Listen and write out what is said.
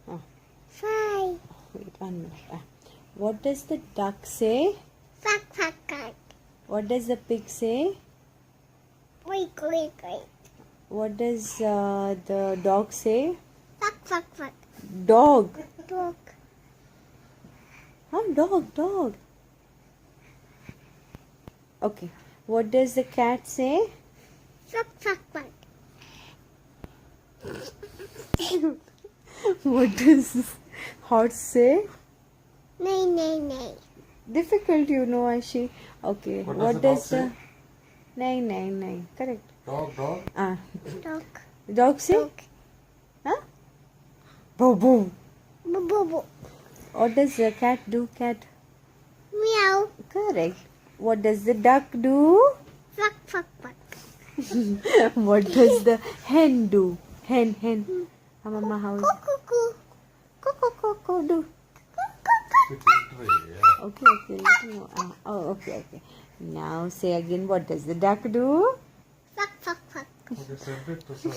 Ah, Fly. wait 1 minute. What does the duck say? Quack, quack, quack. What does the pig say? Wait, wait, wait. What does the dog say? Quack, quack, quack. Dog. Dog. Dog. Okay. What does the cat say? Quack, quack, quack. What does horse say? Nay, nay, nay. Difficult, Aishi. Okay. What does the dog say? Nay. Correct. Dog. Ah. Dog. Dog say? Dog. Huh? Boo boo. Boo, boo, boo. What does the cat do? Cat. Meow. Correct. What does the duck do? Quack, quack, quack. What does the hen do? Hen. Mama, how is Cuckoo, cuckoo. Coco do? Yeah. Okay. Let me know. Okay. Now say again. What does the duck do? Quack, quack, quack. Okay, 70%.